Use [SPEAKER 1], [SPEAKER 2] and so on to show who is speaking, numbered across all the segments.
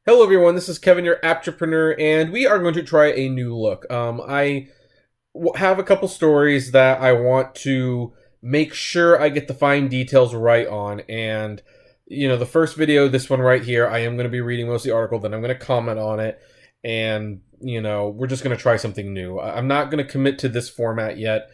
[SPEAKER 1] Hello everyone, this is Kevin, your entrepreneur, and we are going to try a new look. Have a couple stories that I want to make sure I get the fine details right on, and the first video, this one right here, I am going to be reading most of the article, then I'm going to comment on it, and we're just going to try something new. I'm not going to commit to this format yet.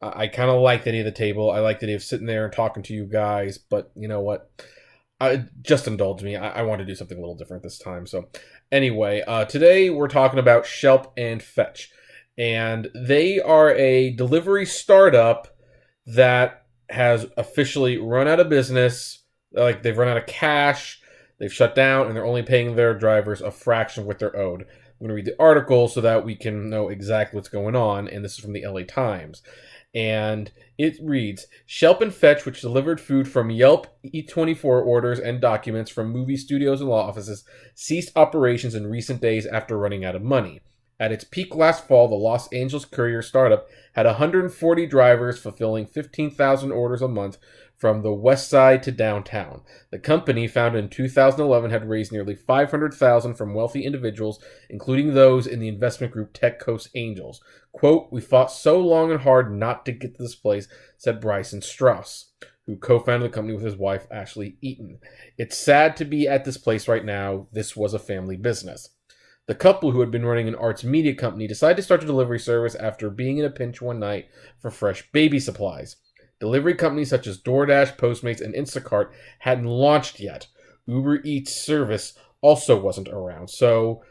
[SPEAKER 1] I kind of like the idea of the table. I like the idea of sitting there and talking to you guys, but you know what? Just indulge me. I want to do something a little different this time. So anyway, today we're talking about Schlep and Fetch. And they are a delivery startup that has officially run out of business. Like, they've run out of cash, they've shut down, and they're only paying their drivers a fraction of what they're owed. I'm going to read the article so that we can know exactly what's going on, and this is from the LA Times. And it reads, Schlep and Fetch, which delivered food from Yelp, E24 orders, and documents from movie studios and law offices, ceased operations in recent days after running out of money. At its peak last fall, the Los Angeles courier startup had 140 drivers fulfilling 15,000 orders a month from the west side to downtown. The company, founded in 2011, had raised nearly $500,000 from wealthy individuals, including those in the investment group Tech Coast Angels. Quote, "We fought so long and hard not to get to this place," said Bryson Strauss, who co-founded the company with his wife, Ashley Eaton. "It's sad to be at this place right now. This was a family business." The couple, who had been running an arts media company, decided to start a delivery service after being in a pinch one night for fresh baby supplies. Delivery companies such as DoorDash, Postmates, and Instacart hadn't launched yet. Uber Eats service also wasn't around. So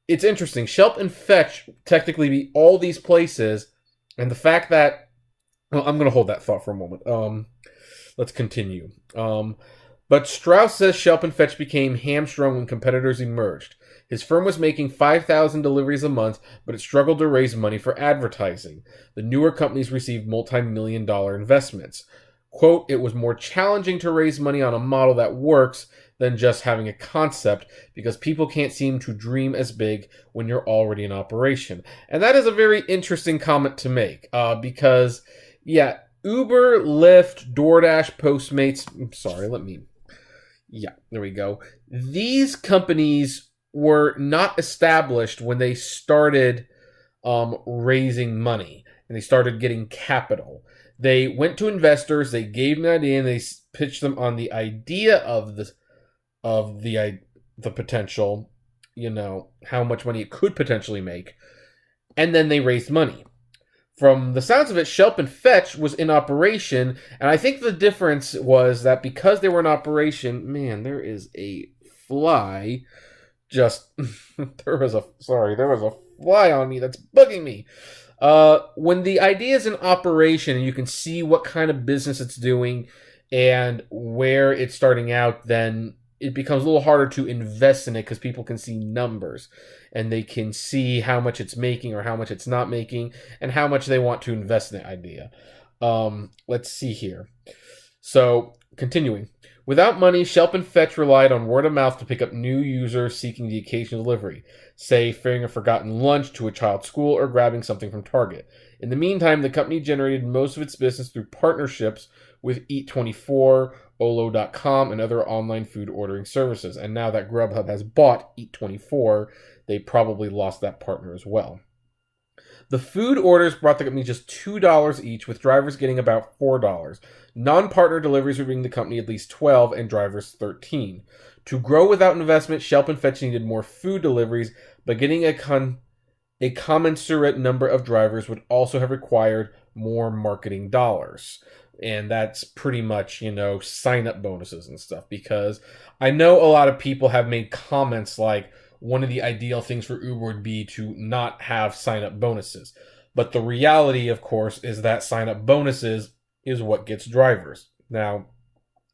[SPEAKER 1] it's interesting. Schlep and Fetch technically be all these places, and the fact that... Well, I'm going to hold that thought for a moment. Let's continue. But Strauss says Schlep and Fetch became hamstrung when competitors emerged. His firm was making 5,000 deliveries a month, but it struggled to raise money for advertising. The newer companies received multi-million-dollar investments. Quote, "It was more challenging to raise money on a model that works than just having a concept, because people can't seem to dream as big when you're already in operation." And that is a very interesting comment to make, because, yeah, Uber, Lyft, DoorDash, Postmates... Yeah, there we go. These companies were not established when they started raising money and they started getting capital. They went to investors, they gave them an idea, and they pitched them on the idea of the potential, how much money it could potentially make, and then they raised money. From the sounds of it, Schlep and Fetch was in operation, and I think the difference was that because they were in operation, man, there is a fly. There was a fly on me that's bugging me. When the idea is in operation and you can see what kind of business it's doing and where it's starting out, then it becomes a little harder to invest in it because people can see numbers and they can see how much it's making or how much it's not making and how much they want to invest in the idea. Let's see here. So, continuing. Without money, Schlep and Fetch relied on word of mouth to pick up new users seeking the occasional delivery, say ferrying a forgotten lunch to a child's school or grabbing something from Target. In the meantime, the company generated most of its business through partnerships with Eat24, Olo.com, and other online food ordering services. And now that Grubhub has bought Eat24, they probably lost that partner as well. The food orders brought the company just $2 each, with drivers getting about $4. Non-partner deliveries were bringing the company at least 12 and drivers 13. To grow without investment, Schlep and Fetch needed more food deliveries, but getting a commensurate number of drivers would also have required more marketing dollars. And that's pretty much, sign-up bonuses and stuff, because I know a lot of people have made comments like, one of the ideal things for Uber would be to not have sign-up bonuses. But the reality, of course, is that sign-up bonuses is what gets drivers. Now,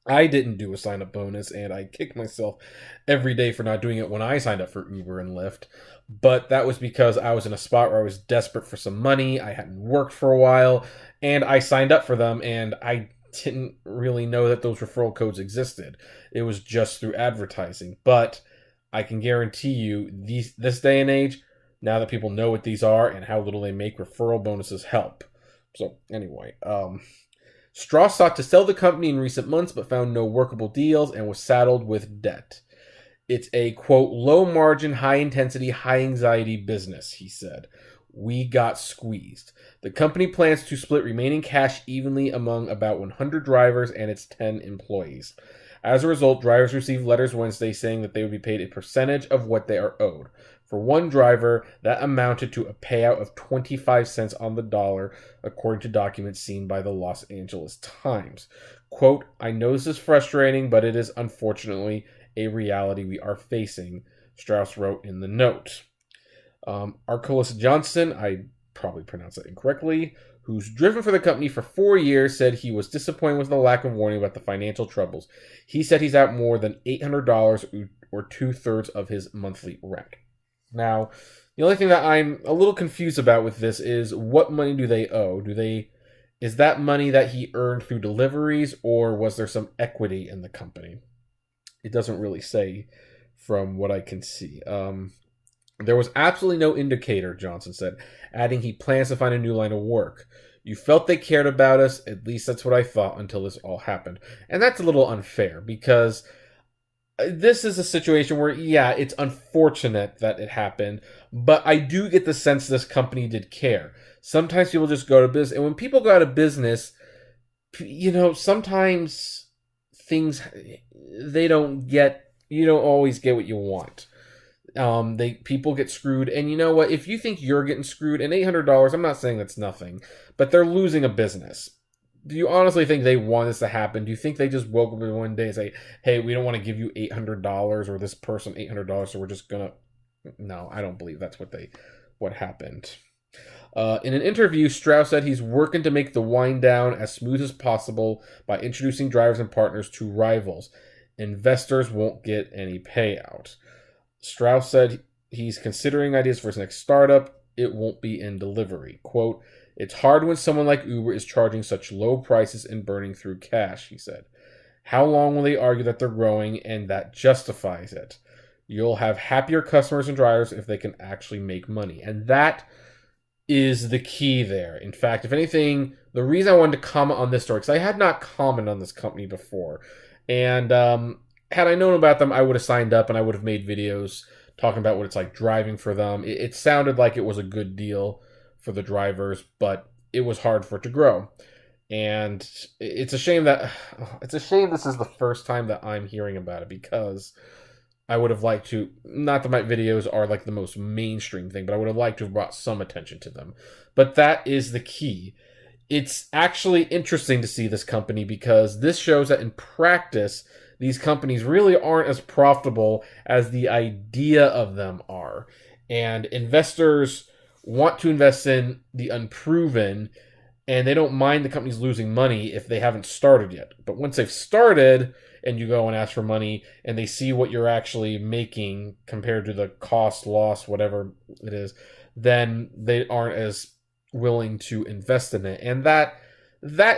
[SPEAKER 1] I didn't do a sign-up bonus, and I kick myself every day for not doing it when I signed up for Uber and Lyft. But that was because I was in a spot where I was desperate for some money, I hadn't worked for a while, and I signed up for them, and I didn't really know that those referral codes existed. It was just through advertising. But I can guarantee you, this day and age, now that people know what these are and how little they make, referral bonuses help. So anyway, Strauss sought to sell the company in recent months but found no workable deals and was saddled with debt. It's a, quote, low margin, high intensity, high anxiety business, he said. We got squeezed. The company plans to split remaining cash evenly among about 100 drivers and its 10 employees. As a result, drivers received letters Wednesday saying that they would be paid a percentage of what they are owed. For one driver, that amounted to a payout of 25 cents on the dollar, according to documents seen by the Los Angeles Times. Quote, I know this is frustrating, but it is unfortunately a reality we are facing, Strauss wrote in the note. Arcolis Johnson, I probably pronounced that incorrectly, who's driven for the company for 4 years, said he was disappointed with the lack of warning about the financial troubles. He said he's out more than $800 or 2/3 of his monthly rent. Now, the only thing that I'm a little confused about with this is what money do they owe? Is that money that he earned through deliveries, or was there some equity in the company? It doesn't really say from what I can see. There was absolutely no indicator, Johnson said, adding he plans to find a new line of work. You felt they cared about us, at least that's what I thought until this all happened. And that's a little unfair because this is a situation where, yeah, it's unfortunate that it happened, but I do get the sense this company did care. Sometimes people just go to business, and when people go out of business, sometimes things, you don't always get what you want. People get screwed, and you know what? If you think you're getting screwed, and $800, I'm not saying that's nothing, but they're losing a business. Do you honestly think they want this to happen? Do you think they just woke up one day and say, hey, we don't want to give you $800 or this person $800, so we're just gonna... No, I don't believe that's what happened. In an interview, Strauss said he's working to make the wind down as smooth as possible by introducing drivers and partners to rivals. Investors won't get any payout. Strauss said he's considering ideas for his next startup. It won't be in delivery. Quote, it's hard when someone like Uber is charging such low prices and burning through cash, he said. How long will they argue that they're growing and that justifies it? You'll have happier customers and drivers if they can actually make money. And that is the key there. In fact, if anything, the reason I wanted to comment on this story, because I had not commented on this company before. And had I known about them, I would have signed up and I would have made videos talking about what it's like driving for them. It sounded like it was a good deal for the drivers, but it was hard for it to grow. And it's a shame this is the first time that I'm hearing about it, because I would have liked to, not that my videos are like the most mainstream thing, but I would have liked to have brought some attention to them. But that is the key. It's actually interesting to see this company, because this shows that in practice, these companies really aren't as profitable as the idea of them are. And investors want to invest in the unproven, and they don't mind the companies losing money if they haven't started yet. But once they've started and you go and ask for money and they see what you're actually making compared to the cost, loss, whatever it is, then they aren't as willing to invest in it. And that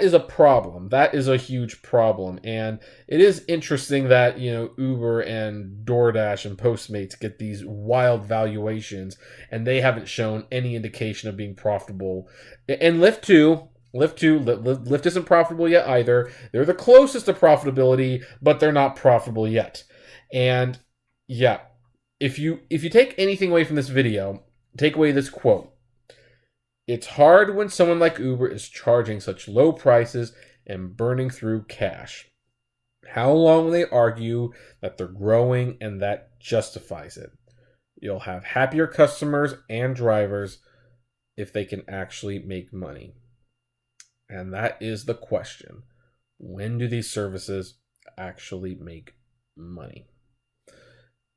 [SPEAKER 1] is a problem. That is a huge problem. And it is interesting that, Uber and DoorDash and Postmates get these wild valuations and they haven't shown any indication of being profitable. And Lyft isn't profitable yet either. They're the closest to profitability, but they're not profitable yet. And yeah, if you take anything away from this video, take away this quote. It's hard when someone like Uber is charging such low prices and burning through cash. How long will they argue that they're growing and that justifies it? You'll have happier customers and drivers if they can actually make money. And that is the question. When do these services actually make money?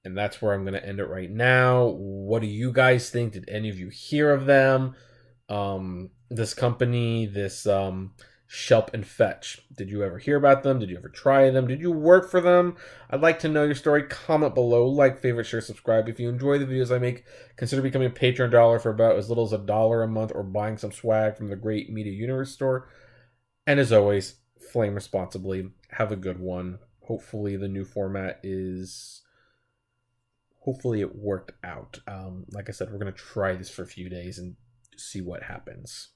[SPEAKER 1] And that's where I'm going to end it right now. What do you guys think? Did any of you hear of them? This company, Schlep and Fetch. Did you ever hear about them? Did you ever try them? Did you work for them? I'd like to know your story. Comment below, like, favorite, share, subscribe. If you enjoy the videos I make, consider becoming a Patreon dollar for about as little as $1 a month, or buying some swag from the Great Media Universe store. And as always, flame responsibly. Have a good one. Hopefully the new format hopefully it worked out. Like I said, we're going to try this for a few days and see what happens.